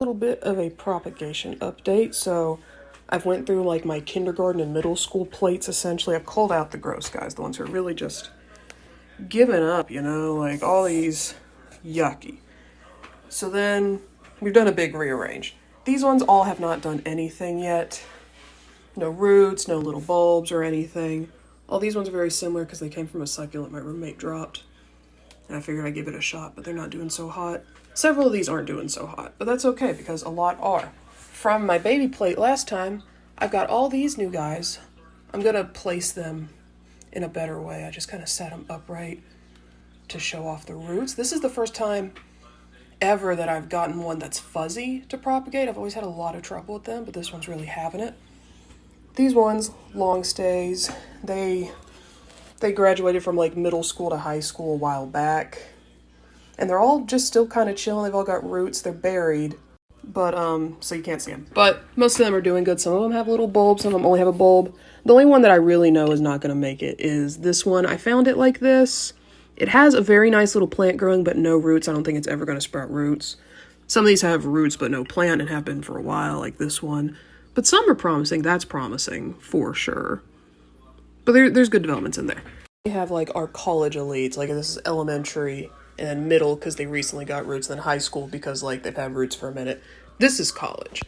Little bit of a propagation update. So I've went through like my kindergarten and middle school plates essentially. I've called out the gross guys, the ones who are really just giving up, you know, like all these yucky. So then we've done a big rearrange. These ones all have not done anything yet. No roots, no little bulbs or anything. All these ones are very similar because they came from a succulent my roommate dropped. And I figured I'd give it a shot, but they're not doing so hot. Several of these aren't doing so hot, but that's okay because a lot are. From my baby plate last time, I've got all these new guys. I'm gonna place them in a better way. I just kind of set them upright to show off the roots. This is the first time ever that I've gotten one that's fuzzy to propagate. I've always had a lot of trouble with them, but this one's really having it. These ones, long stays, they graduated from like middle school to high school a while back. And they're all just still kind of chilling. They've all got roots. They're buried. But, so you can't see them. But most of them are doing good. Some of them have little bulbs. Some of them only have a bulb. The only one that I really know is not going to make it is this one. I found it like this. It has a very nice little plant growing, but no roots. I don't think it's ever going to sprout roots. Some of these have roots, but no plant and have been for a while, like this one. But some are promising. That's promising for sure. But there's good developments in there. We have like our college elites. Like this is elementary. And then middle because they recently got roots, and then high school because like they've had roots for a minute. This is college.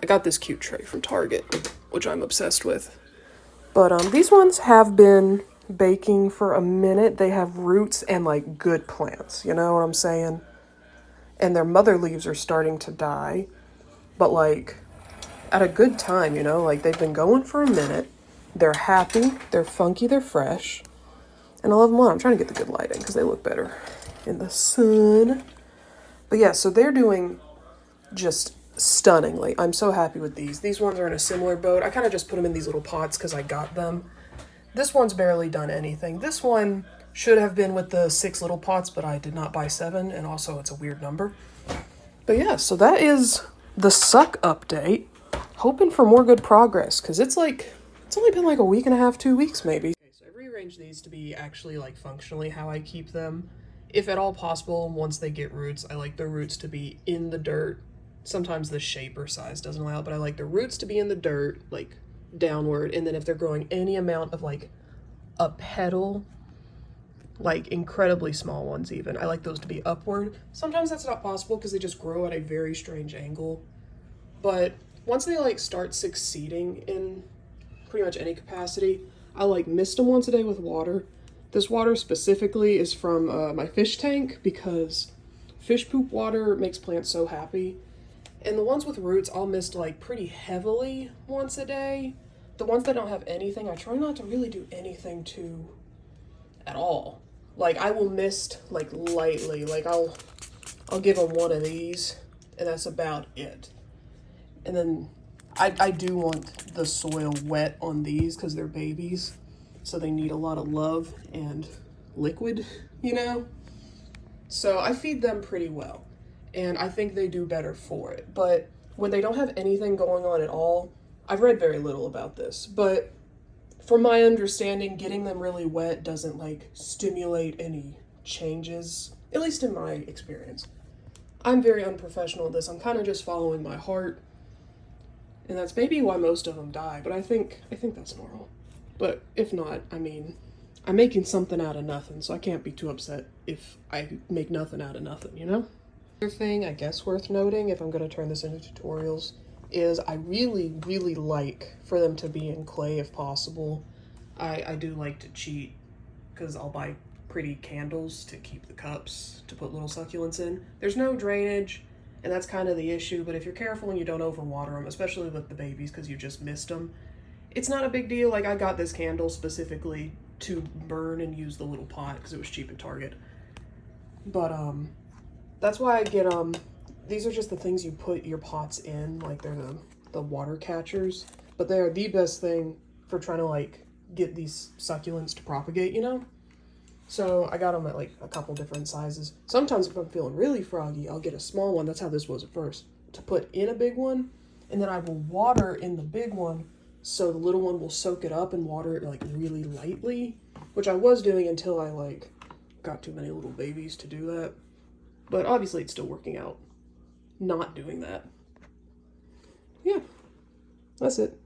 I got this cute tray from Target, which I'm obsessed with. But these ones have been baking for a minute. They have roots and like good plants, you know what I'm saying? And their mother leaves are starting to die, but like at a good time, you know, like they've been going for a minute. They're happy, they're funky, they're fresh. And I love them all. I'm trying to get the good lighting because they look better in the sun. But yeah, so they're doing just stunningly. I'm so happy with these. These ones are in a similar boat. I kind of just put them in these little pots because I got them. This one's barely done anything. This one should have been with the 6 little pots, but I did not buy 7, and also it's a weird number. But yeah, so that is the Succ update. Hoping for more good progress because it's only been like a week and a half, 2 weeks maybe. Okay, so I've rearranged these to be actually like functionally how I keep them. If at all possible, once they get roots, I like the roots to be in the dirt. Sometimes the shape or size doesn't allow it, but I like the roots to be in the dirt, like downward. And then if they're growing any amount of like a petal, like incredibly small ones even, I like those to be upward. Sometimes that's not possible because they just grow at a very strange angle. But once they like start succeeding in pretty much any capacity, I like mist them once a day with water. This water specifically is from my fish tank because fish poop water makes plants so happy. And the ones with roots, I'll mist like pretty heavily once a day. The ones that don't have anything, I try not to really do anything to at all. Like I will mist like lightly. Like I'll give them one of these and that's about it. And then I do want the soil wet on these because they're babies. So they need a lot of love and liquid, you know? So I feed them pretty well, and I think they do better for it. But when they don't have anything going on at all, I've read very little about this, but from my understanding, getting them really wet doesn't like stimulate any changes, at least in my experience. I'm very unprofessional at this. I'm kind of just following my heart, and that's maybe why most of them die, but I think that's normal. But if not, I mean, I'm making something out of nothing, so I can't be too upset if I make nothing out of nothing, you know? Another thing I guess worth noting, if I'm going to turn this into tutorials, is I really, really like for them to be in clay if possible. I do like to cheat because I'll buy pretty candles to keep the cups to put little succulents in. There's no drainage, and that's kind of the issue, but if you're careful and you don't overwater them, especially with the babies because you just missed them, it's not a big deal. Like I got this candle specifically to burn and use the little pot because it was cheap at Target. But that's why I get these are just the things you put your pots in, like they're the water catchers, but they're the best thing for trying to like get these succulents to propagate, you know? So I got them at like a couple different sizes. Sometimes if I'm feeling really froggy, I'll get a small one. That's how this was at first, to put in a big one, and then I will water in the big one so the little one will soak it up and water it like really lightly, which I was doing until I like got too many little babies to do that. But obviously it's still working out not doing that. Yeah, that's it.